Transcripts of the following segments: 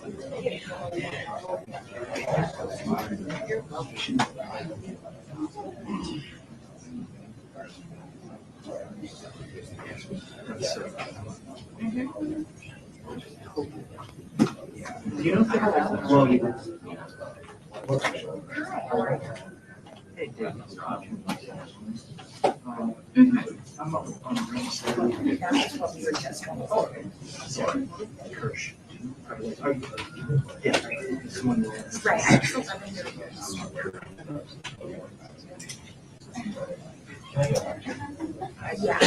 You don't think well, you hey, Dave. I'm on the ring side. Oh, sorry. Kirsch. Yeah. Right. I just don't yeah.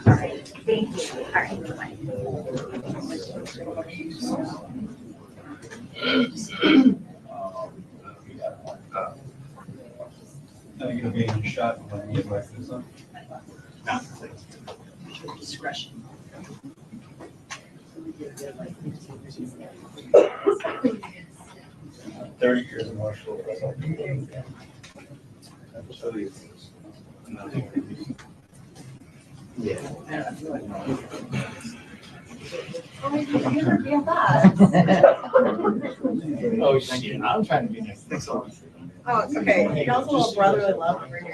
All right. Thank you. All right. Bye. Are you gonna be in your shot when you get back to this one? Discretion. $30 years in Marshall. Yeah. Oh, shit, I'm trying to be nice. Thanks a lot. Oh, it's okay. You got a little brotherly love over here.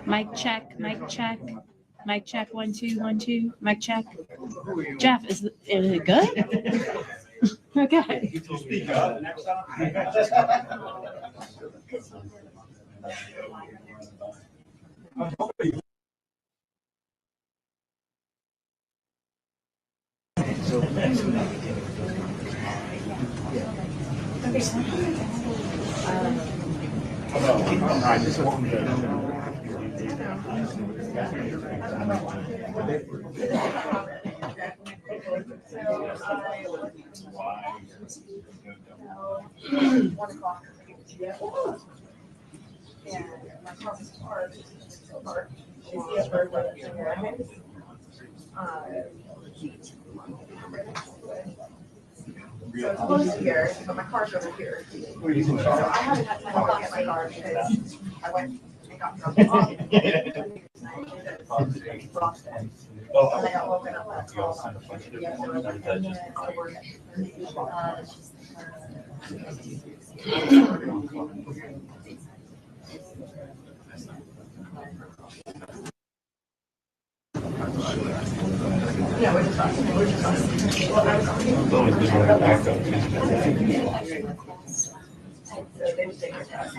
Mic check, mic check, mic check, 1 2 1 2, mic check. Jeff, is it good? Okay. Speak up. One o'clock. And my car was parked. Still parked. She's the other so it's close here, but my car's over here. So I haven't had time to get my car because I went and got dropped off. And I got woken up at 12. Yeah, we're just talking. We're just talking. Well, I was talking. So they would take your test.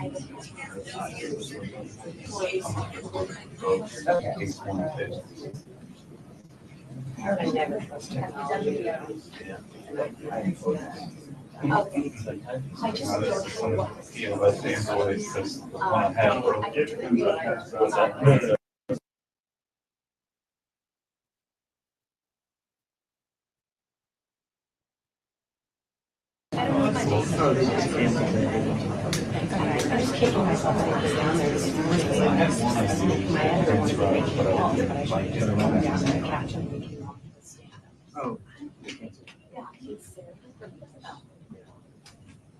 I never trust technology. Okay. I just don't know what. Yeah, let's answer it because one I have broke. Oh, they just canceled it. I'm just kicking myself when I was down there this morning. My editor wanted to make a call, but I should just come down there and catch him. Oh. Yeah, he's there.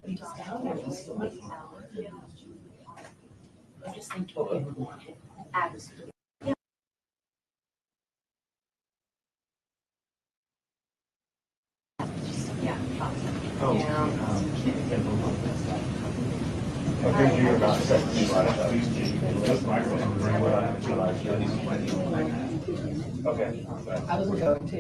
He just down there, he's still waiting now. I just think he would want it. Absolutely. Yeah. Oh. Okay, you're about to set me right up. Okay. I was going to.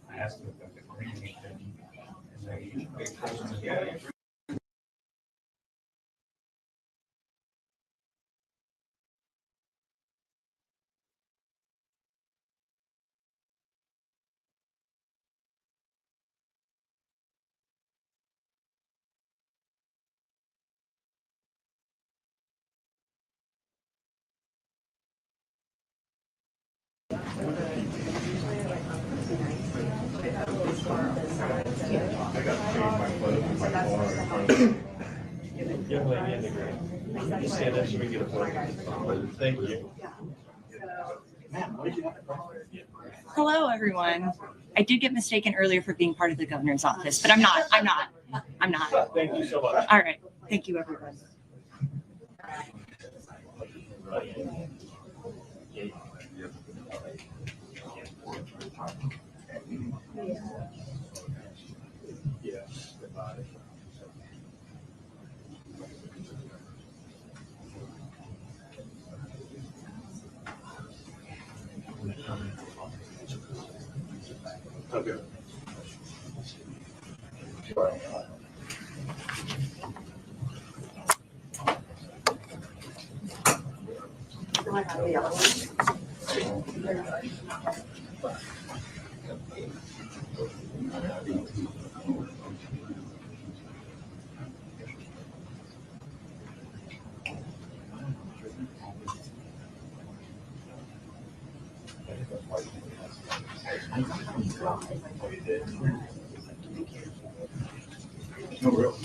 I asked him if the green thing, and they Young lady in the green. You stand up so we get a photo. Thank you. Hello, everyone. I did get mistaken earlier for being part of the governor's office, but I'm not. Thank you so much. All right. Thank you, everyone. Okay. No real.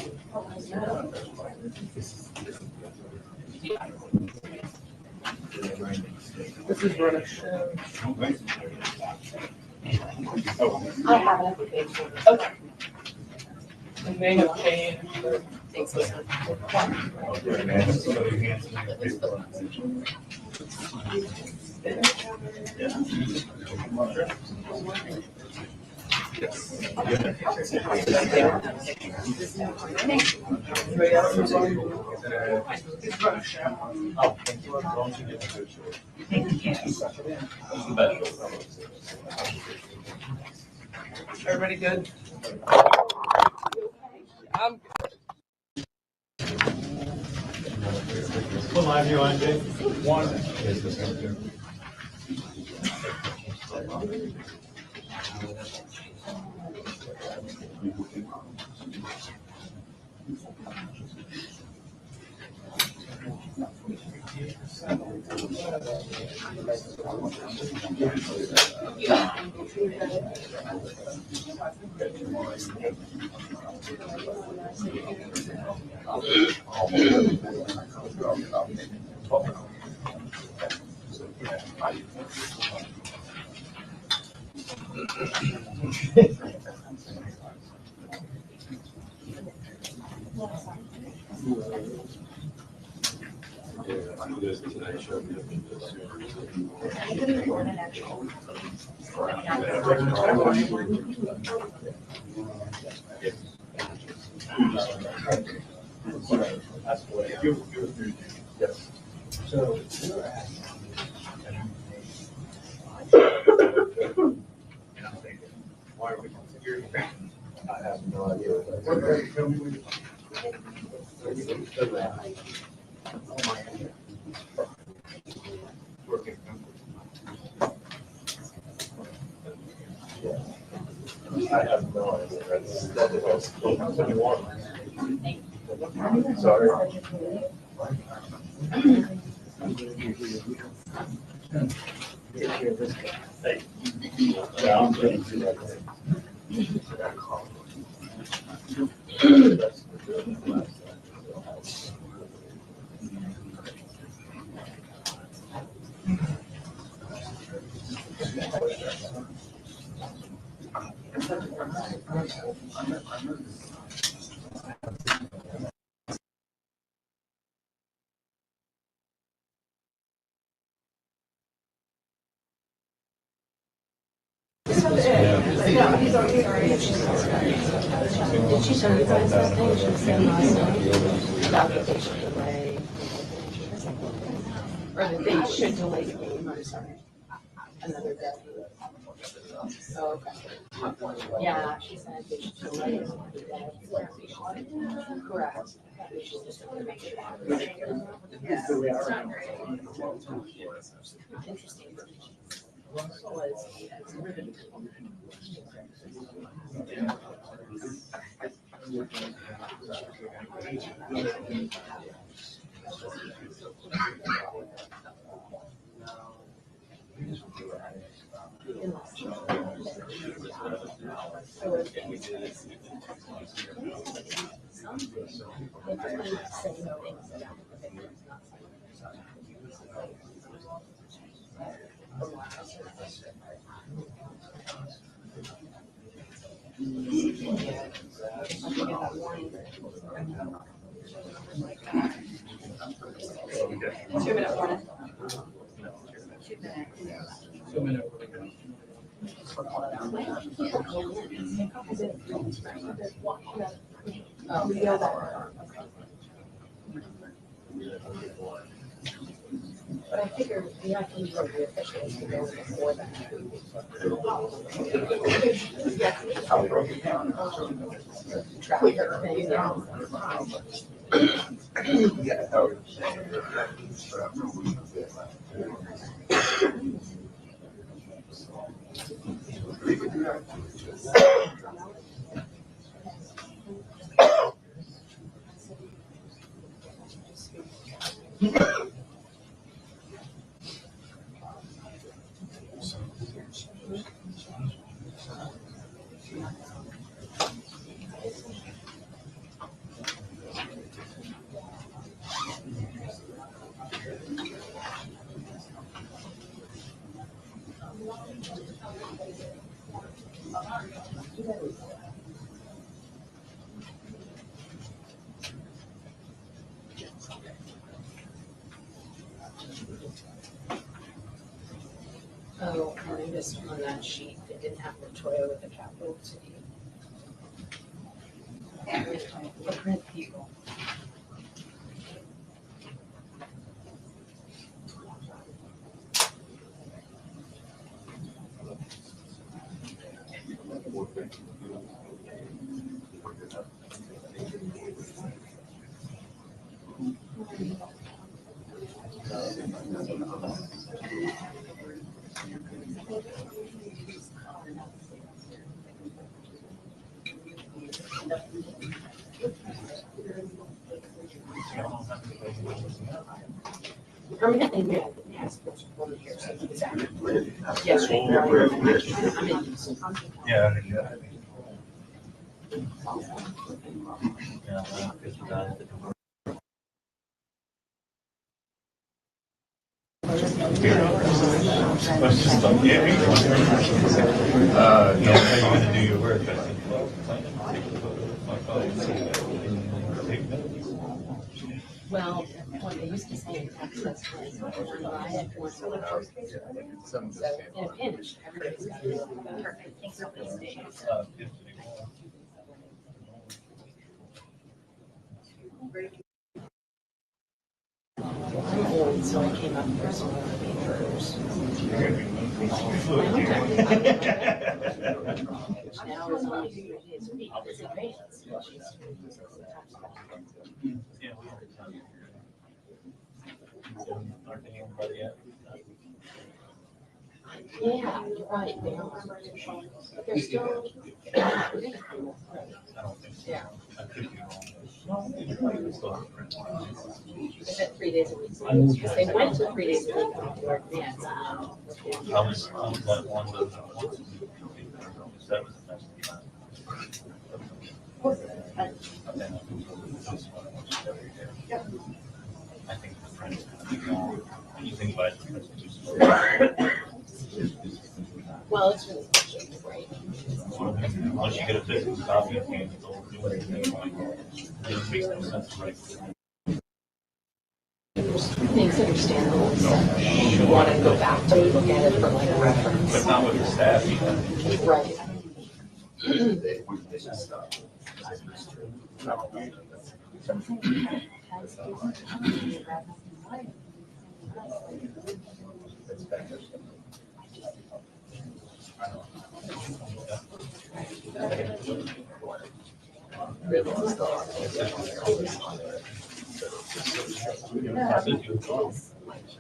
This is running. Oh. I have an application. Okay. And they have changed. Everybody good? I'm What line are you on, Jay? One. Yes. So. Why are we security? I have no idea. I have no idea. Sorry. Hey. Yeah, I'm ready to do that. Or that they should delay the game, I'm sorry. Another day. Oh, okay. Yeah, she said they should delay it another day. Correct. We should just make it happen. Interesting. But I figured we have to use the officials to go before that. Traffic thing, yeah. Oh, and I missed on that sheet, it didn't have the Toyota with the capital T. Different people. I mean, I think we have the passports one here, so it's actually. Yes, I'm in. Yeah. Let's just stop. Yeah. Yeah, how you gonna do your work? Well, what they used to say in Texas was, I had one so in a pinch, everybody's got to do it. Perfect, thanks for listening. I'm old, so I came up here, so I want to be first. Now it's only 3 days a week, it's advanced. Yeah, aren't they anybody yet? Yeah, you're right, they are. But they're still. I don't think so. Yeah. I could be wrong. Still have a print. They said 3 days a week, because they went to 3 days a week on your advance. How was that one? That was the best. I think the print is going to be long. Anything by the print is too slow. Well, it's really frustrating, right? Once you get a physical copy of it, don't do anything like it. It makes no sense, right? There's things that are standalone, you want to go back to look at it for like a reference. But not with the staff, you know. Right.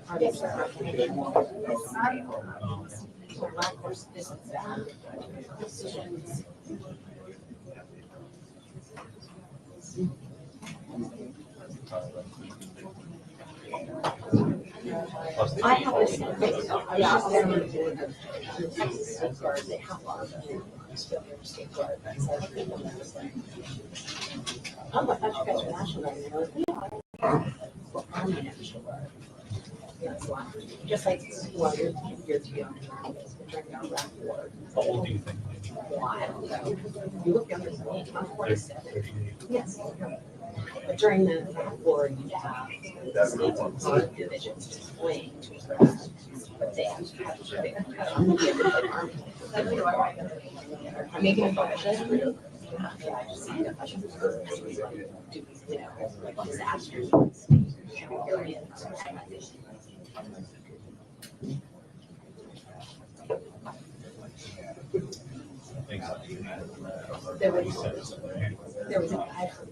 Are they separate? So my course, this is that. Decisions. I have this, I was just there on the Texas State Guard, they have a lot of them. just feel your state guard. That's like, oh, I thought you guys were National Guard. And they're like, we are. Well, I'm the National Guard. Yeah, it's a lot. Just like, well, you're to be on during our rap war. How old do you think? Well, I don't know. You look younger than me. I'm 47. Yes. But during the war, you have divisions just wing to grad. But they have to have a big army. I'm making a budget. Yeah, I just signed up. I should do, you know, like disasters. There was a guy from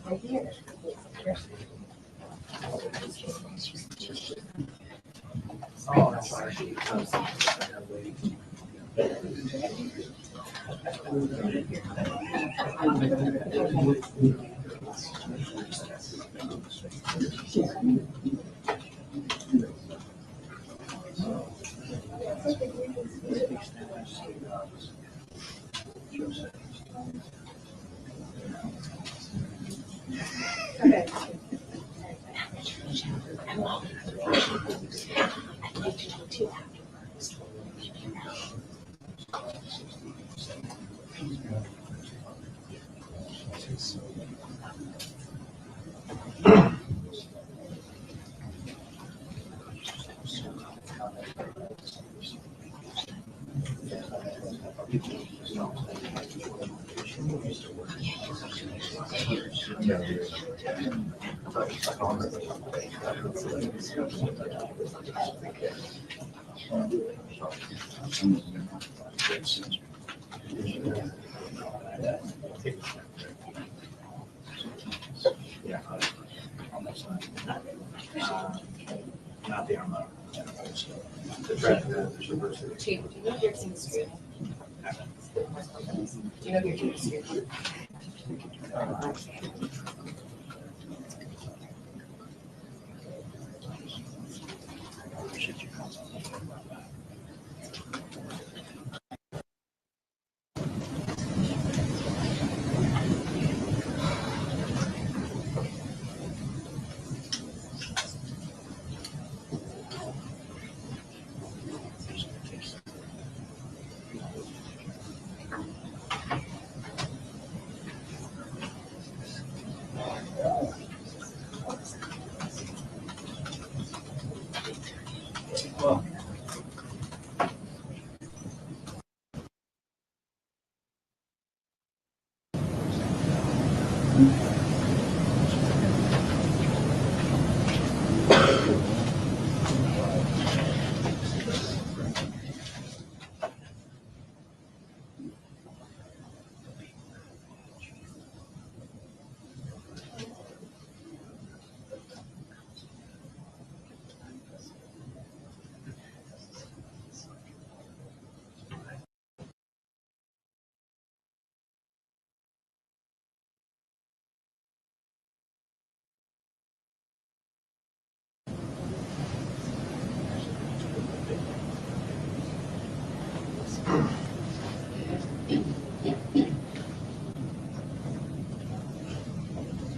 right here. Okay. Not the armor. The draft, Chief, do you know your team's street? Do you know your team's street?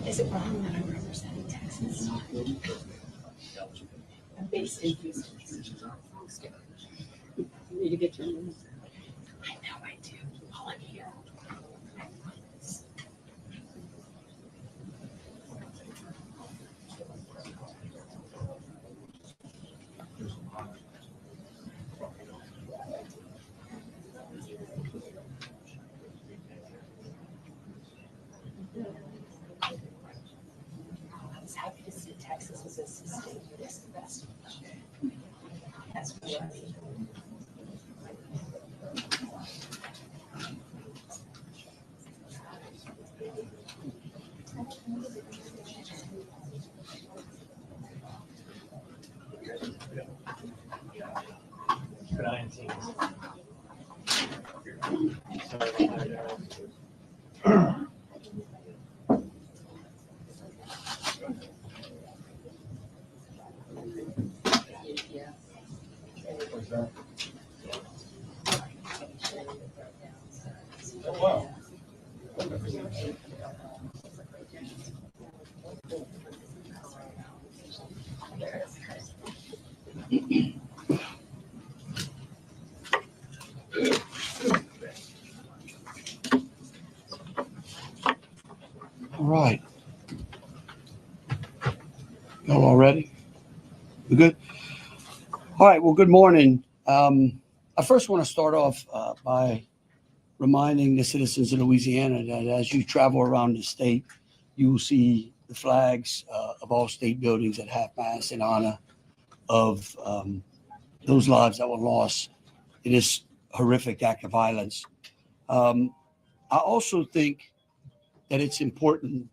Is it wrong that I'm representing Texas? I'm based in Houston. Need to get your name. I know I do. While I'm here. I was happy to see Texas as a state risk investment. That's what I mean. Good eye, team. Sorry about that, guys. right. Y'all all ready? We good? All right. Well, good morning. I first want to start off by reminding the citizens of Louisiana that as you travel around the state, you will see the flags of all state buildings at half-mast in honor of those lives that were lost in this horrific act of violence. I also think that it's important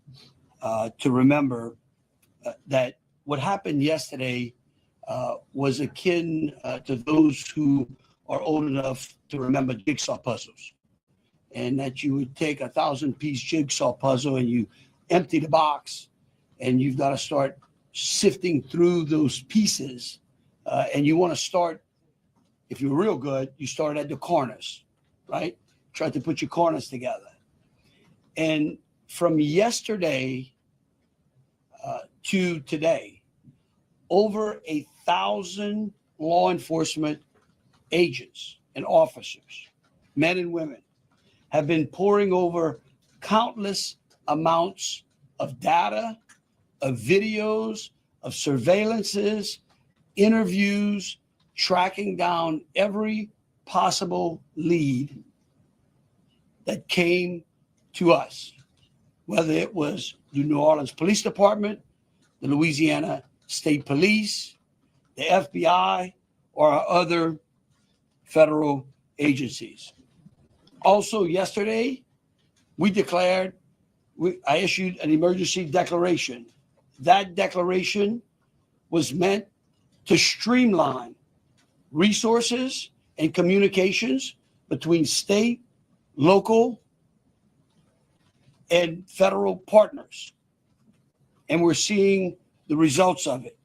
to remember that what happened yesterday was akin to those who are old enough to remember jigsaw puzzles, and that you would take 1,000-piece jigsaw puzzle and you empty the box, and you've got to start sifting through those pieces, and you want to start, if you're real good, you start at the corners, right? Try to put your corners together. And from yesterday to today, over 1,000 law enforcement agents and officers, men and women, have been poring over countless amounts of data, of videos, of surveillances, interviews, tracking down every possible lead that came to us, whether it was the New Orleans Police Department, the Louisiana State Police, the FBI, or our other federal agencies. Also, yesterday, I issued an emergency declaration. That declaration was meant to streamline resources and communications between state, local, and federal partners. And we're seeing the results of it.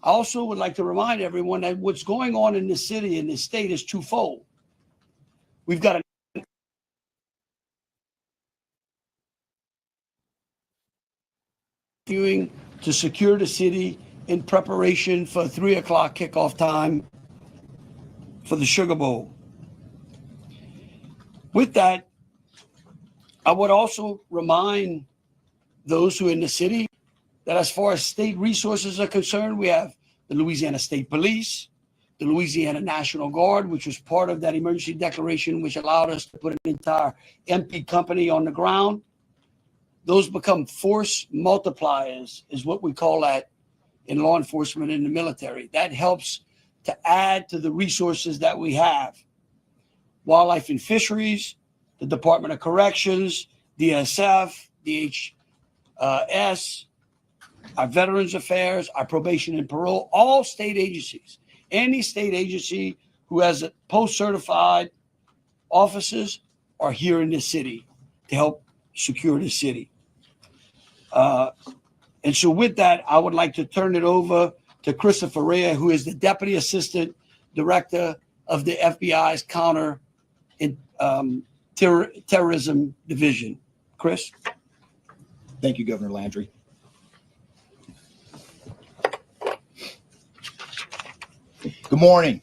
I also would like to remind everyone that what's going on in this city and this state is twofold. We've got to secure the city in preparation for 3 o'clock kickoff time for the Sugar Bowl. With that, I would also remind those who are in the city that as far as state resources are concerned, we have the Louisiana State Police, the Louisiana National Guard, which was part of that emergency declaration, which allowed us to put an entire MP company on the ground. Those become force multipliers, is what we call that in law enforcement and the military. That helps to add to the resources that we have. Wildlife and Fisheries, the Department of Corrections, DSF, DHS, our Veterans Affairs, our Probation and Parole, all state agencies. Any state agency who has post-certified officers are here in this city to help secure the city. And so with that, I would like to turn it over to Christopher Rea, who is the Deputy Assistant Director of the FBI's Counter Terrorism Division. Chris? Thank you, Governor Landry. Good morning.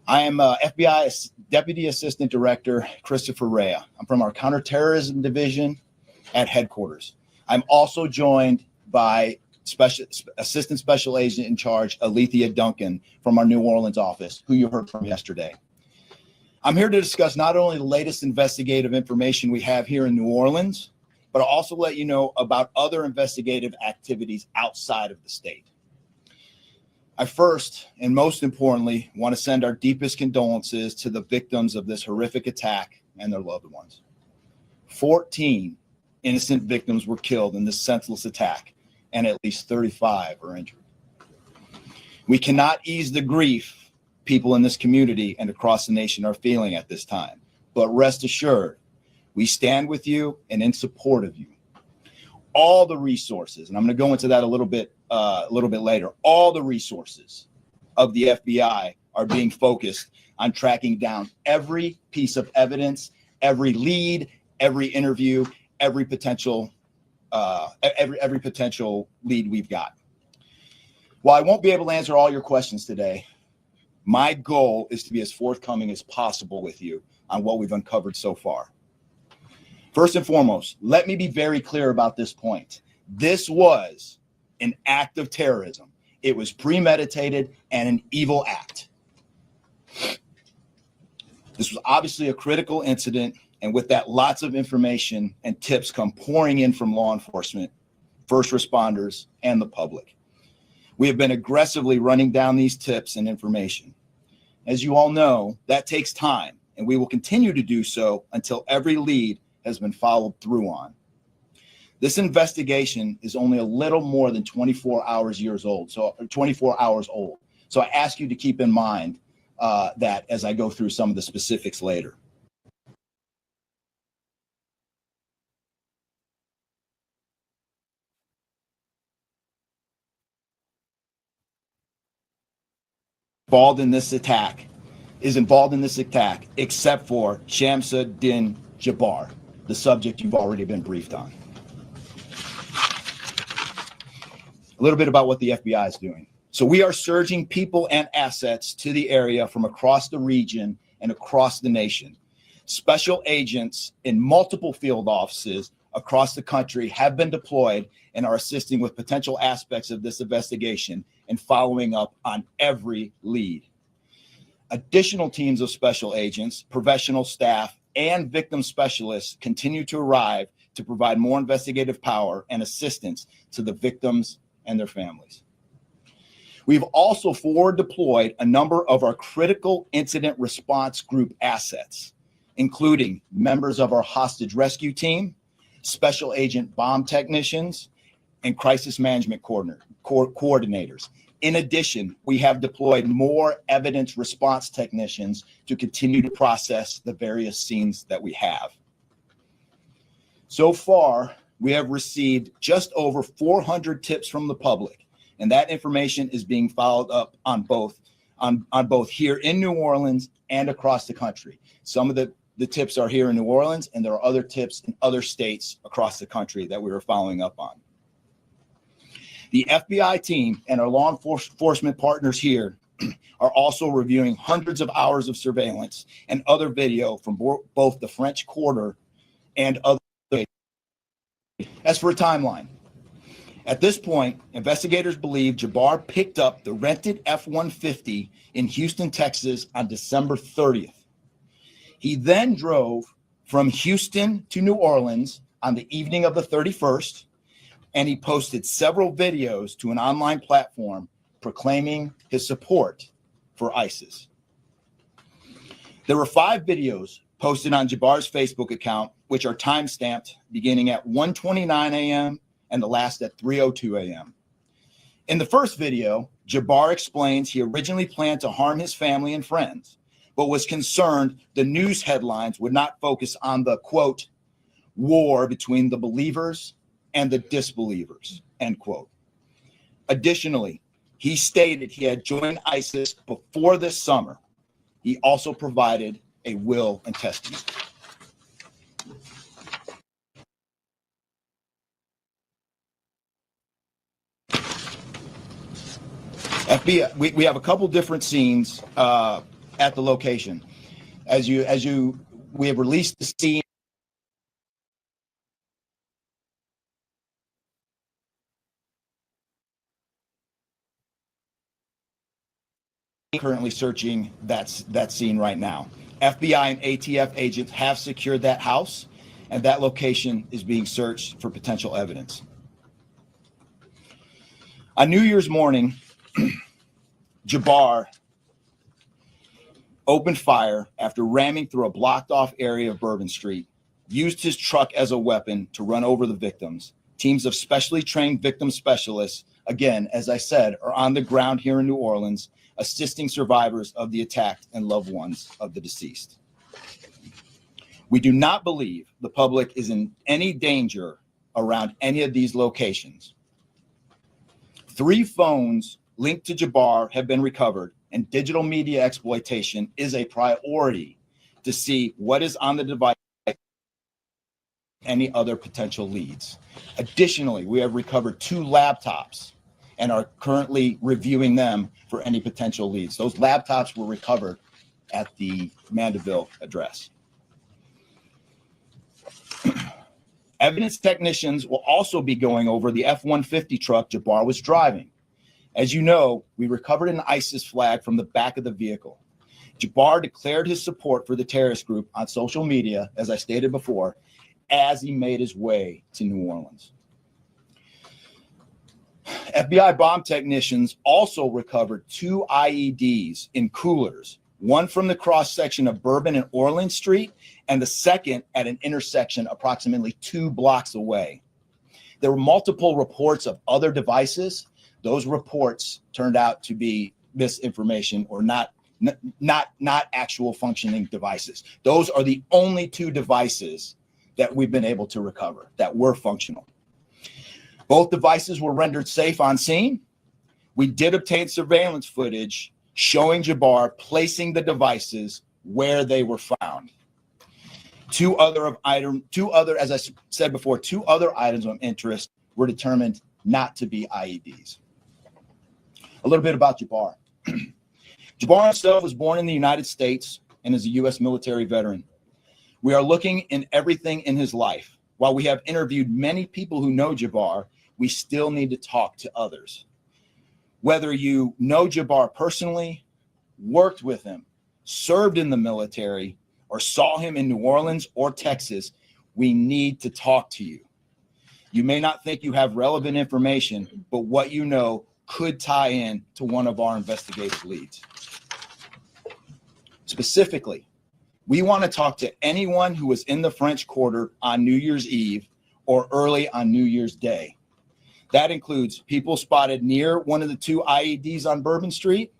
I am FBI Deputy Assistant Director Christopher Rea. I'm from our Counterterrorism Division at headquarters. I'm also joined by Assistant Special Agent in Charge Alethea Duncan from our New Orleans office, who you heard from yesterday. I'm here to discuss not only the latest investigative information we have here in New Orleans, but I'll also let you know about other investigative activities outside of the state. I first, and most importantly, want to send our deepest condolences to the victims of this horrific attack and their loved ones. 14 innocent victims were killed in this senseless attack, and at least 35 are injured. We cannot ease the grief people in this community and across the nation are feeling at this time, but rest assured, we stand with you and in support of you. All the resources, and I'm going to go into that a little bit later, all the resources of the FBI are being focused on tracking down every piece of evidence, every lead, every interview, every potential lead we've got. While I won't be able to answer all your questions today, my goal is to be as forthcoming as possible with you on what we've uncovered so far. First and foremost, let me be very clear about this point. This was an act of terrorism. It was premeditated and an evil act. This was obviously a critical incident, and with that, lots of information and tips come pouring in from law enforcement, first responders, and the public. We have been aggressively running down these tips and information. As you all know, that takes time, and we will continue to do so until every lead has been followed through on. This investigation is only a little more than 24 hours old. So I ask you to keep in mind that as I go through some of the specifics later. Involved in this attack, except for Shamsa Din Jabbar, the subject you've already been briefed on. A little bit about what the FBI is doing. So we are surging people and assets to the area from across the region and across the nation. Special agents in multiple field offices across the country have been deployed and are assisting with potential aspects of this investigation and following up on every lead. Additional teams of special agents, professional staff, and victim specialists continue to arrive to provide more investigative power and assistance to the victims and their families. We've also forward deployed a number of our critical incident response group assets, including members of our hostage rescue team, special agent bomb technicians, and crisis management coordinators. In addition, we have deployed more evidence response technicians to continue to process the various scenes that we have. So far, we have received just over 400 tips from the public, and that information is being followed up on both here in New Orleans and across the country. Some of the tips are here in New Orleans, and there are other tips in other states across the country that we are following up on. The FBI team and our law enforcement partners here are also reviewing hundreds of hours of surveillance and other video from both the French Quarter and other. As for a timeline, at this point, investigators believe Jabbar picked up the rented F-150 in Houston, Texas on December 30th. He then drove from Houston to New Orleans on the evening of the 31st, and he posted several videos to an online platform proclaiming his support for ISIS. There were 5 videos posted on Jabbar's Facebook account, which are time-stamped beginning at 1:29 a.m. and the last at 3:02 a.m. In the first video, Jabbar explains he originally planned to harm his family and friends, but was concerned the news headlines would not focus on the, quote, war between the believers and the disbelievers, end quote. Additionally, he stated he had joined ISIS before this summer. He also provided a will and testament. FBI, we have a couple different scenes at the location. We have released the scene currently searching that scene right now. FBI and ATF agents have secured that house, and that location is being searched for potential evidence. On New Year's morning, Jabbar opened fire after ramming through a blocked off area of Bourbon Street, used his truck as a weapon to run over the victims. Teams of specially trained victim specialists, again, as I said, are on the ground here in New Orleans, assisting survivors of the attack and loved ones of the deceased. We do not believe the public is in any danger around any of these locations. 3 phones linked to Jabbar have been recovered, and digital media exploitation is a priority to see what is on the device, any other potential leads. Additionally, we have recovered 2 laptops and are currently reviewing them for any potential leads. Those laptops were recovered at the Mandeville address. Evidence technicians will also be going over the F-150 truck Jabbar was driving. As you know, we recovered an ISIS flag from the back of the vehicle. Jabbar declared his support for the terrorist group on social media, as I stated before, as he made his way to New Orleans. FBI bomb technicians also recovered 2 IEDs in coolers, one from the cross section of Bourbon and Orleans Street, and the second at an intersection approximately 2 blocks away. There were multiple reports of other devices. Those reports turned out to be misinformation or not actual functioning devices. Those are the only 2 devices that we've been able to recover that were functional. Both devices were rendered safe on scene. We did obtain surveillance footage showing Jabbar placing the devices where they were found. Two other, as I said before, 2 other items of interest were determined not to be IEDs. A little bit about Jabbar. Jabbar himself was born in the United States and is a U.S. military veteran. We are looking in everything in his life. While we have interviewed many people who know Jabbar, we still need to talk to others. Whether you know Jabbar personally, worked with him, served in the military, or saw him in New Orleans or Texas, we need to talk to you. You may not think you have relevant information, but what you know could tie in to one of our investigative leads. Specifically, we want to talk to anyone who was in the French Quarter on New Year's Eve or early on New Year's Day. That includes people spotted near one of the 2 IEDs on Bourbon Street.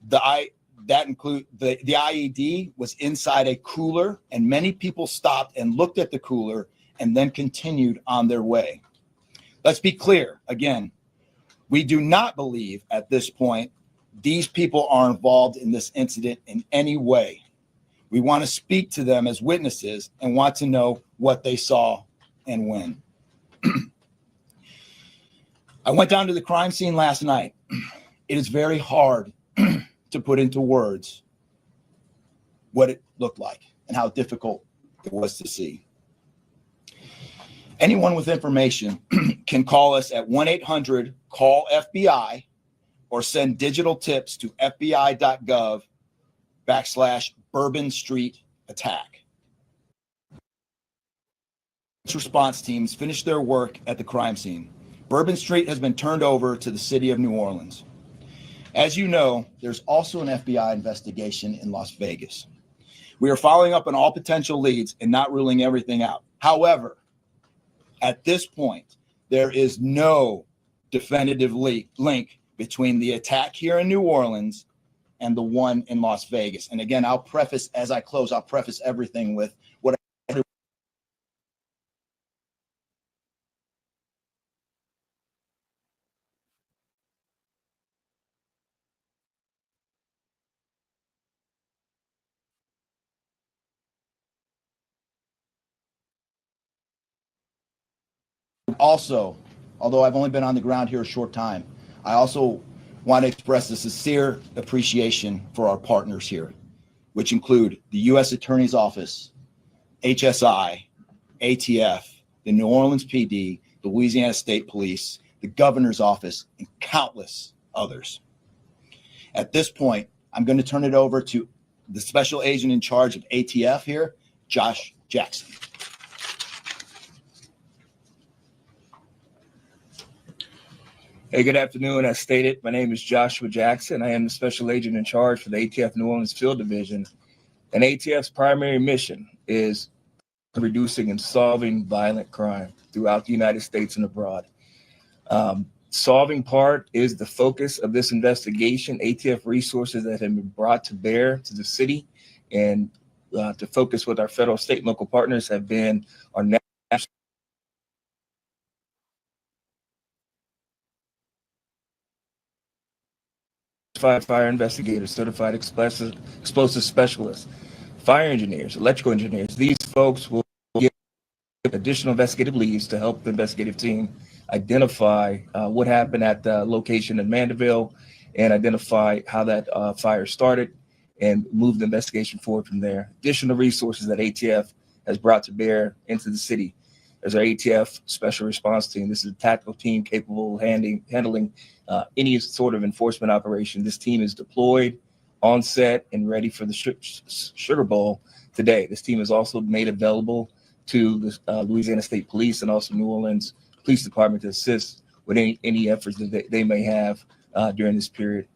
The IED was inside a cooler, and many people stopped and looked at the cooler and then continued on their way. Let's be clear again. We do not believe at this point these people are involved in this incident in any way. We want to speak to them as witnesses and want to know what they saw and when. I went down to the crime scene last night. It is very hard to put into words what it looked like and how difficult it was to see. Anyone with information can call us at 1-800-CALL-FBI or send digital tips to fbi.gov/Bourbon Street attack. Response teams finished their work at the crime scene. Bourbon Street has been turned over to the city of New Orleans. As you know, there's also an FBI investigation in Las Vegas. We are following up on all potential leads and not ruling everything out. However, at this point, there is no definitive link between the attack here in New Orleans and the one in Las Vegas. And again, I'll preface everything with what also, although I've only been on the ground here a short time, I also want to express a sincere appreciation for our partners here, which include the U.S. Attorney's Office, HSI, ATF, the New Orleans PD, the Louisiana State Police, the Governor's Office, and countless others. At this point, I'm going to turn it over to the Special Agent in charge of ATF here, Josh Jackson. Hey, good afternoon. As stated, my name is Joshua Jackson. I am the Special Agent in charge for the ATF New Orleans Field Division. And ATF's primary mission is reducing and solving violent crime throughout the United States and abroad. Solving part is the focus of this investigation. ATF resources that have been brought to bear to the city and to focus with our federal, state, and local partners have been our national fire investigators, certified explosive specialists, fire engineers, electrical engineers. These folks will get additional investigative leads to help the investigative team identify what happened at the location in Mandeville and identify how that fire started and move the investigation forward from there. Additional resources that ATF has brought to bear into the city as our ATF special response team. This is a tactical team capable of handling any sort of enforcement operation. This team is deployed, on set, and ready for the Sugar Bowl today. This team is also made available to the Louisiana State Police and also New Orleans Police Department to assist with any efforts that they may have during this period.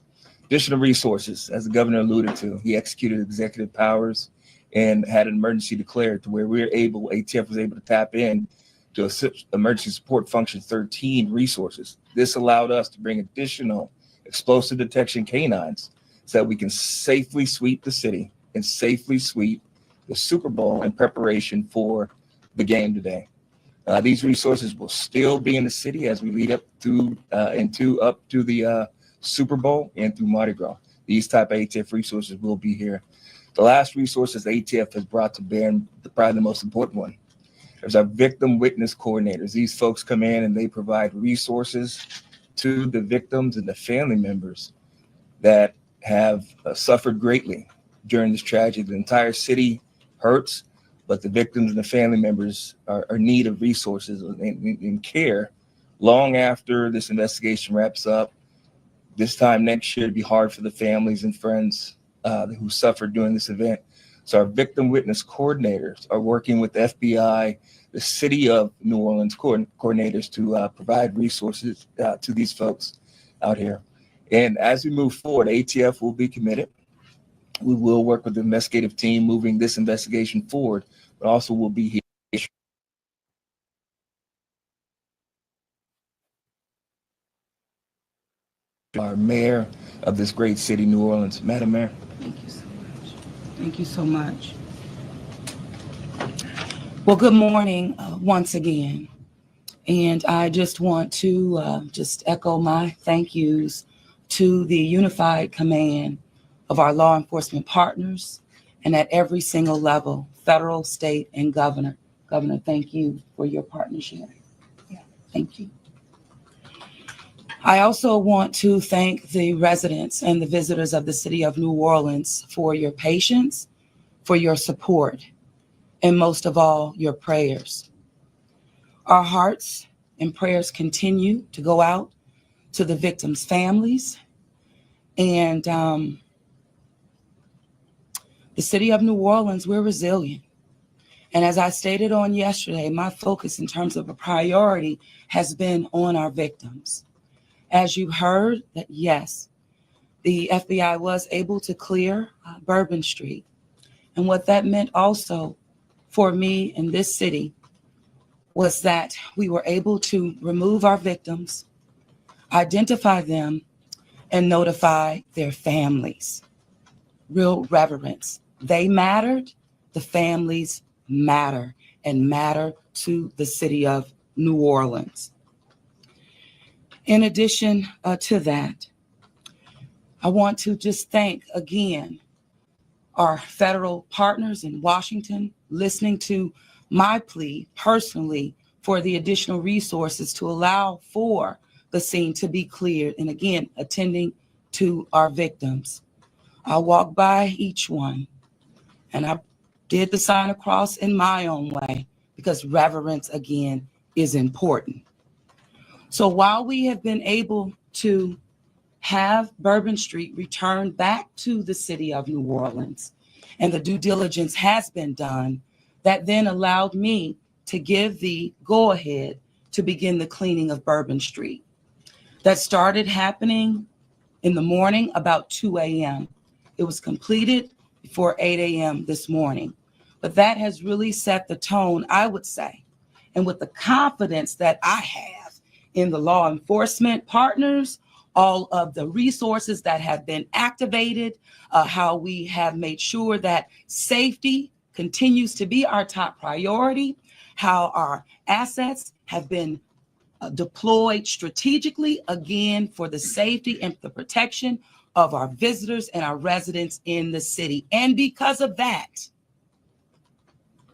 Additional resources, as the governor alluded to, he executed executive powers and had an emergency declared to where ATF was able to tap in to emergency support function 13 resources. This allowed us to bring additional explosive detection canines so that we can safely sweep the city and safely sweep the Super Bowl in preparation for the game today. These resources will still be in the city as we lead up to the Super Bowl and through Mardi Gras. These type of ATF resources will be here. The last resources the ATF has brought to bear, and probably the most important one, is our victim witness coordinators. These folks come in and they provide resources to the victims and the family members that have suffered greatly during this tragedy. The entire city hurts, but the victims and the family members are in need of resources and care long after this investigation wraps up. This time next year, it'd be hard for the families and friends who suffered during this event. So our victim witness coordinators are working with the FBI, the city of New Orleans coordinators to provide resources to these folks out here. And as we move forward, ATF will be committed. We will work with the investigative team moving this investigation forward, but also we'll be here. Our mayor of this great city, New Orleans. Madam Mayor. Thank you so much. Thank you so much. Well, good morning once again. And I just want to just echo my thank yous to the unified command of our law enforcement partners and at every single level, federal, state, and governor. Governor, thank you for your partnership. Thank you. I also want to thank the residents and the visitors of the city of New Orleans for your patience, for your support, and most of all, your prayers. Our hearts and prayers continue to go out to the victims' families. And the city of New Orleans, we're resilient. And as I stated on yesterday, my focus in terms of a priority has been on our victims. As you heard, that yes, the FBI was able to clear Bourbon Street. And what that meant also for me in this city was that we were able to remove our victims, identify them, and notify their families. Real reverence. They mattered, the families matter, and matter to the city of New Orleans. In addition to that, I want to just thank again our federal partners in Washington, listening to my plea personally for the additional resources to allow for the scene to be cleared, and again, attending to our victims. I walked by each one and I did the sign of cross in my own way because reverence, again, is important. So while we have been able to have Bourbon Street returned back to the city of New Orleans, and the due diligence has been done, that then allowed me to give the go-ahead to begin the cleaning of Bourbon Street. That started happening in the morning about 2 a.m. It was completed before 8 a.m. this morning. But that has really set the tone, I would say, and with the confidence that I have in the law enforcement partners, all of the resources that have been activated, how we have made sure that safety continues to be our top priority, how our assets have been deployed strategically, again, for the safety and the protection of our visitors and our residents in the city. And because of that,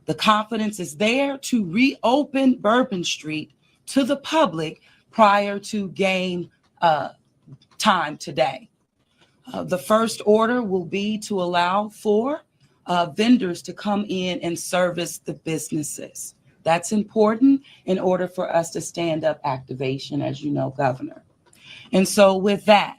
the confidence is there to reopen Bourbon Street to the public prior to game time today. The first order will be to allow for vendors to come in and service the businesses. That's important in order for us to stand up activation, as you know, Governor. And so with that,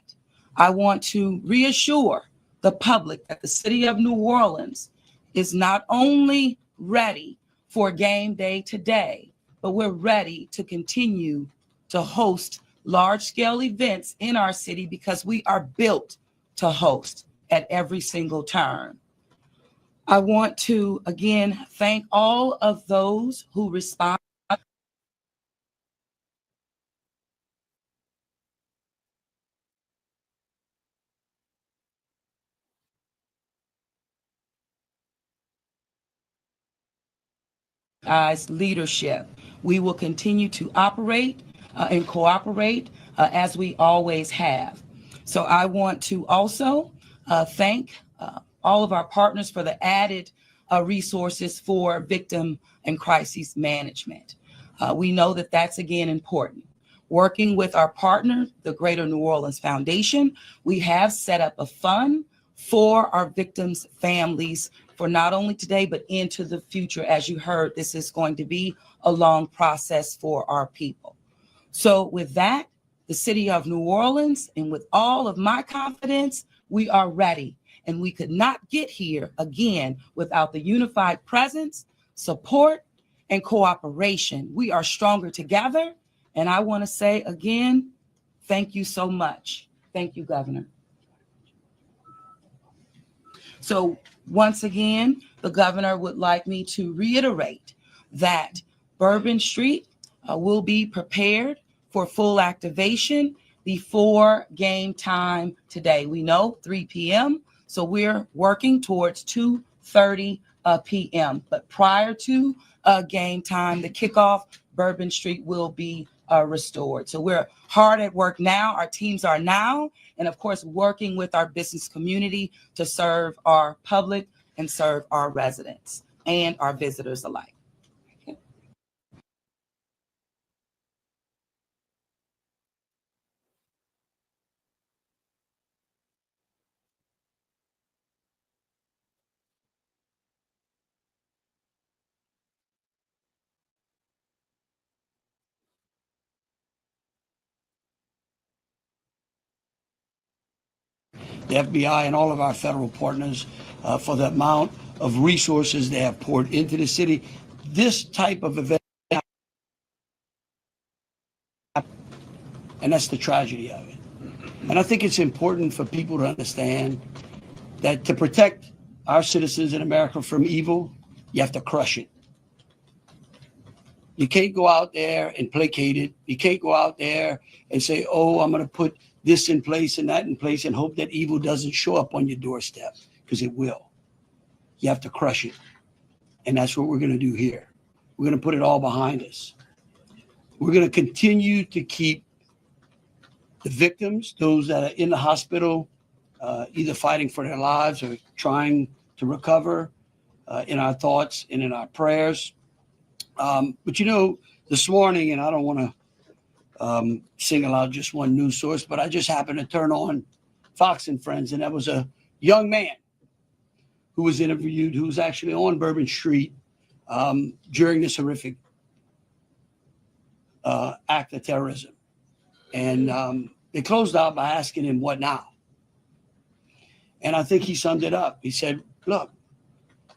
I want to reassure the public that the city of New Orleans is not only ready for game day today, but we're ready to continue to host large-scale events in our city because we are built to host at every single turn. I want to, again, thank all of those who respond. As leadership, we will continue to operate and cooperate as we always have. So I want to also thank all of our partners for the added resources for victim and crisis management. We know that that's, again, important. Working with our partner, the Greater New Orleans Foundation, we have set up a fund for our victims' families for not only today, but into the future. As you heard, this is going to be a long process for our people. So with that, the city of New Orleans, and with all of my confidence, we are ready. And we could not get here again without the unified presence, support, and cooperation. We are stronger together. And I want to say again, thank you so much. Thank you, Governor. So once again, the governor would like me to reiterate that Bourbon Street will be prepared for full activation before game time today. We know 3 p.m., so we're working towards 2:30 p.m. But prior to game time, the kickoff, Bourbon Street will be restored. So we're hard at work now. Our teams are now, and of course, working with our business community to serve our public and serve our residents and our visitors alike. The FBI and all of our federal partners for the amount of resources they have poured into the city. This type of event, and that's the tragedy of it. And I think it's important for people to understand that to protect our citizens in America from evil, you have to crush it. You can't go out there and placate it. You can't go out there and say, oh, I'm going to put this in place and that in place and hope that evil doesn't show up on your doorstep, because it will. You have to crush it. And that's what we're going to do here. We're going to put it all behind us. We're going to continue to keep the victims, those that are in the hospital, either fighting for their lives or trying to recover, in our thoughts and in our prayers. But you know, this morning, and I don't want to single out just one news source, but I just happened to turn on Fox and Friends, and that was a young man who was interviewed, who was actually on Bourbon Street during this horrific act of terrorism. And they closed out by asking him, what now? And I think he summed it up. He said, look,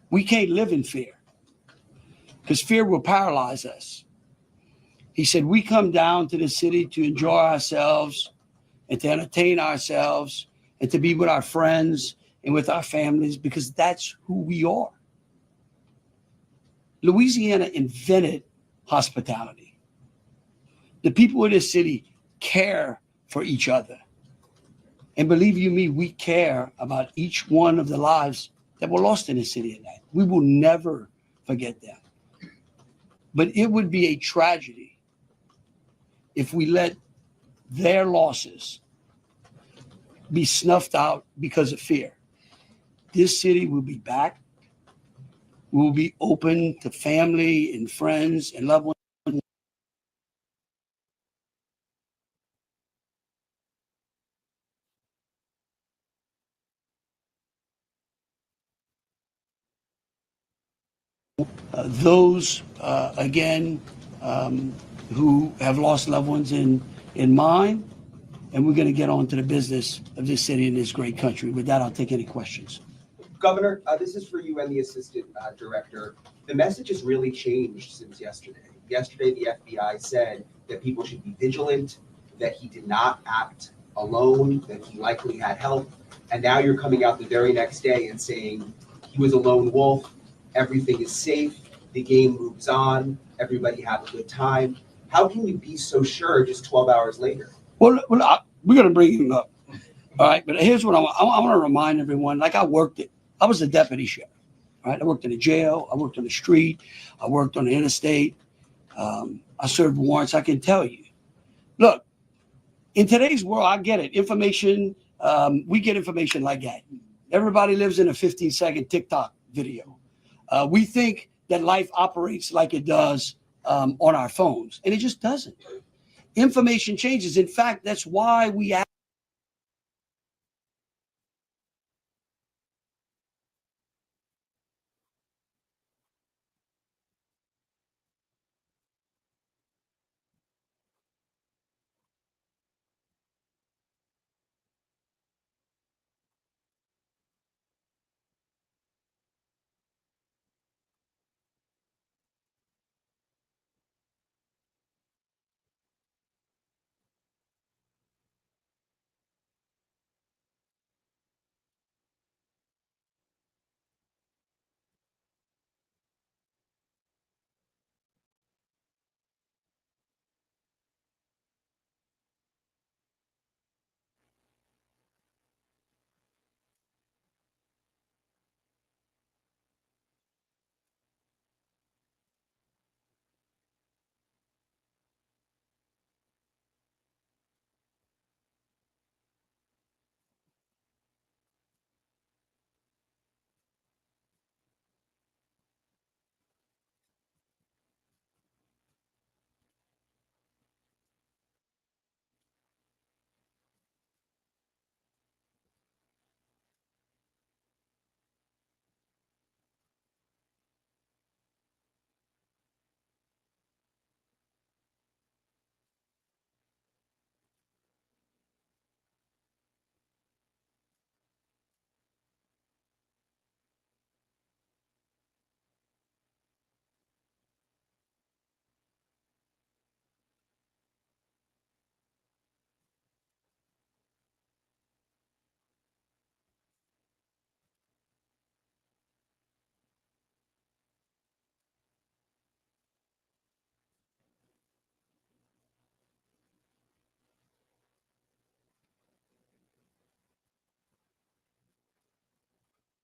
we can't live in fear, because fear will paralyze us. He said, we come down to the city to enjoy ourselves and to entertain ourselves and to be with our friends and with our families, because that's who we are. Louisiana invented hospitality. The people of this city care for each other. And believe you me, we care about each one of the lives that were lost in the city at night. We will never forget that. But it would be a tragedy if we let their losses be snuffed out because of fear. This city will be back. We will be open to family and friends and loved ones. those, again, who have lost loved ones in mind. And we're going to get on to the business of this city and this great country. With that, I'll take any questions. Governor, this is for you and the assistant director. The message has really changed since yesterday. Yesterday, the FBI said that people should be vigilant, that he did not act alone, that he likely had help. And now you're coming out the very next day and saying he was a lone wolf, everything is safe, the game moves on, everybody had a good time. How can you be so sure just 12 hours later? Well, we're going to bring him up. All right. But here's what I want to remind everyone. Like I was a deputy sheriff. Right. I worked in a jail. I worked on the street. I worked on the interstate. I served warrants. I can tell you. Look, in today's world, I get it. Information, we get information like that. Everybody lives in a 15-second TikTok video. We think that life operates like it does on our phones, and it just doesn't. Information changes. In fact, that's why we ask.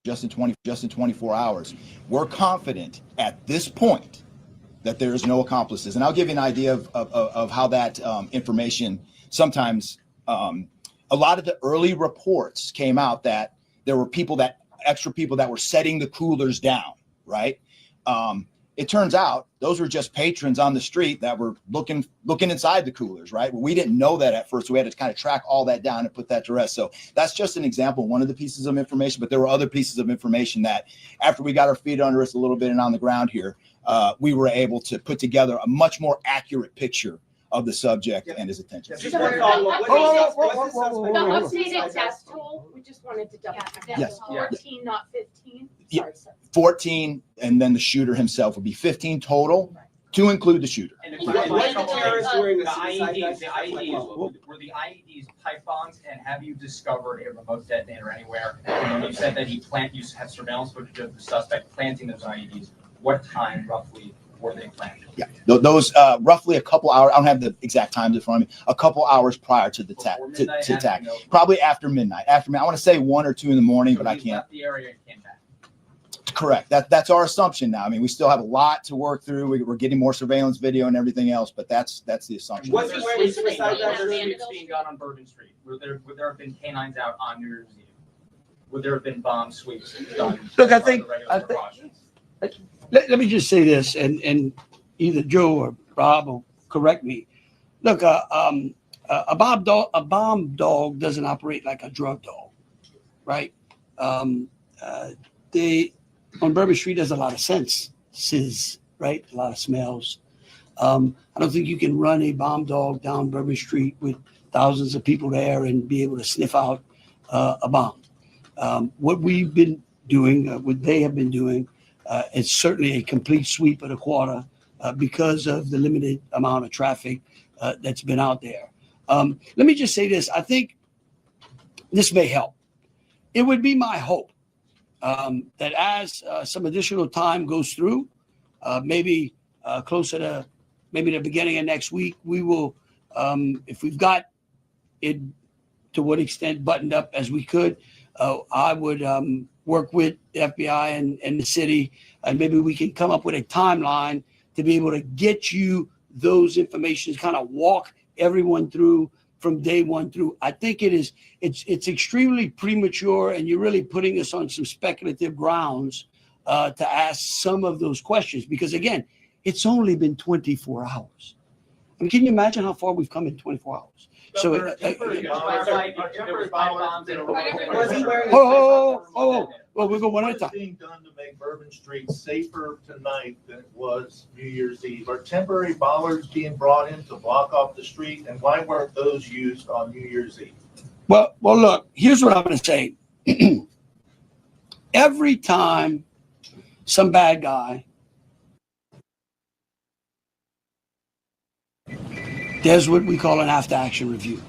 Just in 24 hours. We're confident at this point that there is no accomplices. And I'll give you an idea of how that information sometimes, a lot of the early reports came out that there were extra people that were setting the coolers down, right? It turns out those were just patrons on the street that were looking inside the coolers, right? We didn't know that at first. So we had to kind of track all that down and put that to rest. So that's just an example, one of the pieces of information, but there were other pieces of information that after we got our feet under us a little bit and on the ground here, we were able to put together a much more accurate picture of the subject and his attention. Just one follow-up. The updated test tool, we just wanted to double check. That Yes. was 14, not 15. Yeah. Sorry. 14, and then the shooter himself would be 15 total, to include the shooter. And the terrorist wearing a The suicide IEDs, vest? the IEDs, were the IEDs pipe bombs, and have you discovered a remote detonator anywhere? And you said that you have surveillance footage of the suspect planting those IEDs. What time roughly were they planted? Yeah, those roughly a couple hours. I don't have the exact times in front of me. A couple hours prior to the attack, probably after midnight. I want to say 1 or 2 in the morning, but I can't. Left the area and came back. Correct. That's our assumption now. I mean, we still have a lot to work through. We're getting more surveillance video and everything else, but that's the assumption. Was he wearing a suicide vest? It's being done on Bourbon Street. Would there have been canines out on New Year's Eve? Would there have been bomb sweeps done? Look, I as part of think- the regular precautions? Let me just say this, and either Joe or Rob will correct me. Look, a bomb dog doesn't operate like a drug dog, right? On Bourbon Street, there's a lot of sense sizz, right? A lot of smells. I don't think you can run a bomb dog down Bourbon Street with thousands of people there and be able to sniff out a bomb. What we've been doing, what they have been doing, is certainly a complete sweep of the quarter because of the limited amount of traffic that's been out there. Let me just say this. I think this may help. It would be my hope that as some additional time goes through, maybe closer to maybe the beginning of next week, we will, if we've got it to what extent buttoned up as we could, I would work with the FBI and the city, and maybe we can come up with a timeline to be able to get you those information, kind of walk everyone through from day one through. I think it's extremely premature, and you're really putting us on some speculative grounds to ask some of those questions, because again, it's only been 24 hours. I mean, can you imagine how far we've come in 24 hours? So, well, we'll go one at a time. What's being done to make Bourbon Street safer tonight than it was New Year's Eve? Are temporary bollards being brought in to block off the street, and why weren't those used on New Year's Eve? Well, look, here's what I'm going to say. Every time some bad guy, there's what we call an after action review.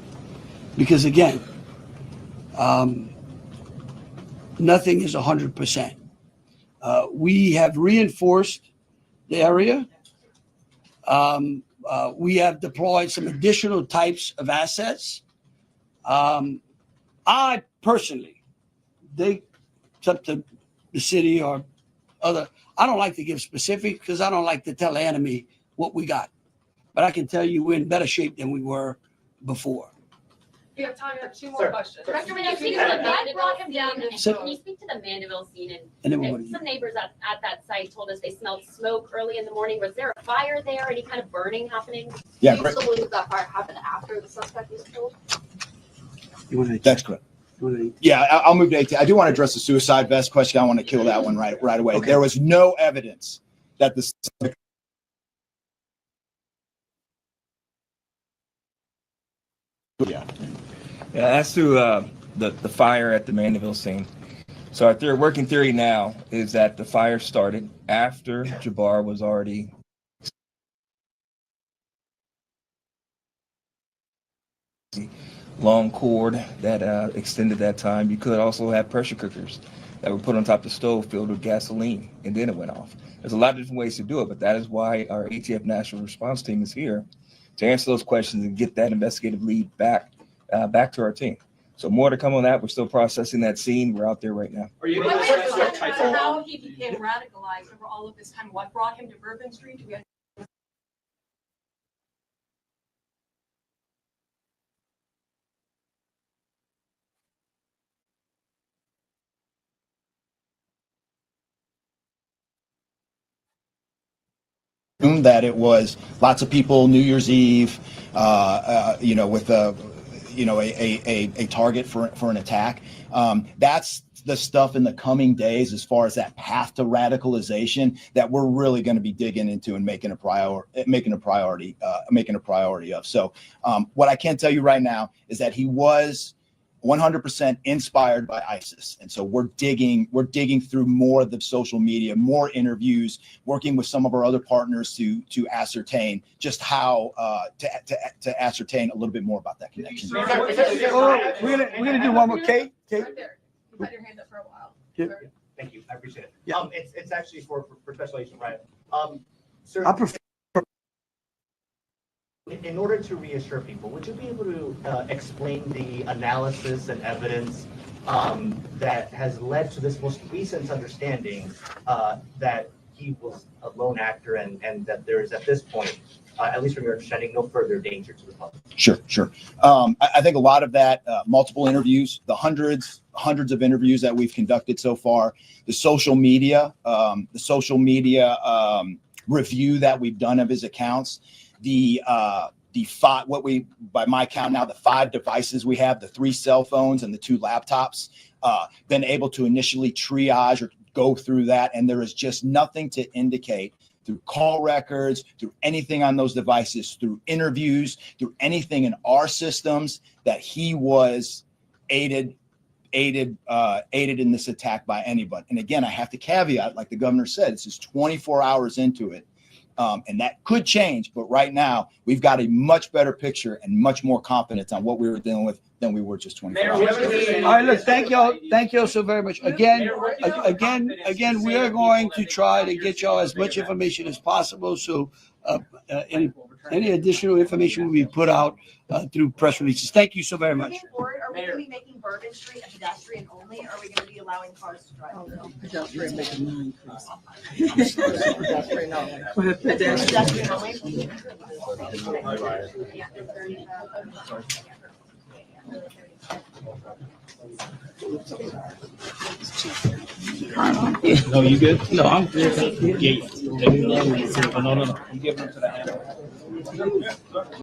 Because again, nothing is 100%. We have reinforced the area. We have deployed some additional types of assets. I personally, it's up to the city or other. I don't like to give specifics because I don't like to tell the enemy what we got. But I can tell you we're in better shape than we were before. You have time to have two more questions. Director, when you speak to the Mandeville scene, can you speak to the Mandeville scene? And And then some neighbors at that site told us they smelled smoke early in the morning. Was there a fire there? Any kind of burning happening? Yeah, Do you still believe that fire happened after the suspect was killed? That's correct. Yeah, I'll move to 18. I do want to address the suicide vest question. I want to kill that one right away. Okay. There was no evidence that the As to the fire at the Mandeville scene. So our working theory now is that the fire started after Jabbar was already long cord that extended that time. You could also have pressure cookers that were put on top of the stove filled with gasoline, and then it went off. There's a lot of different ways to do it, but that is why our ATF National Response Team is here to answer those questions and get that investigative lead back to our team. So more to come on that. We're still processing that scene. We're out there right now. Are you Wait, able wait, to wait, say wait, how he became radicalized over all of this time? What brought him to Bourbon Street? Do we have that it was lots of people New Year's Eve, with a target for an attack. That's the stuff in the coming days as far as that path to radicalization that we're really going to be digging into and making a priority of. So what I can tell you right now is that he was 100% inspired by ISIS. And so we're digging through more of the social media, more interviews, working with some of our other partners to ascertain just how to ascertain a little bit more about that connection. We're gonna do one more. Kate? right there? You've had your hand up for a while. Thank you, I appreciate it. Yeah. It's actually for Special Agent Ryan. Sir, I prefer. in order to reassure people, would you be able to explain the analysis and evidence that has led to this most recent understanding that he was a lone actor and that there is at this point, at least from your understanding, no further danger to the public? Sure. I think a lot of that, multiple interviews, the hundreds of interviews that we've conducted so far, the social media review that we've done of his accounts, the five, by my count now, the 5 devices we have, the 3 cell phones and the 2 laptops, been able to initially triage or go through that. And there is just nothing to indicate through call records, through anything on those devices, through interviews, through anything in our systems that he was aided in this attack by anybody. And again, I have to caveat, like the governor said, this is 24 hours into it. And that could change, but right now we've got a much better picture and much more confidence on what we were dealing with than we were just 24 hours ago. All right, look, thank y'all so very much. Again, we are going to try to get y'all as much information as possible. So any additional information will be put out through press releases. Thank you so very much. Moving forward, are we going to be making Bourbon Street a pedestrian only, or are we going to be allowing cars to drive? Pedestrian only. Pedestrian only? No, you good? No, I'm good. Yeah. No. You giving them to the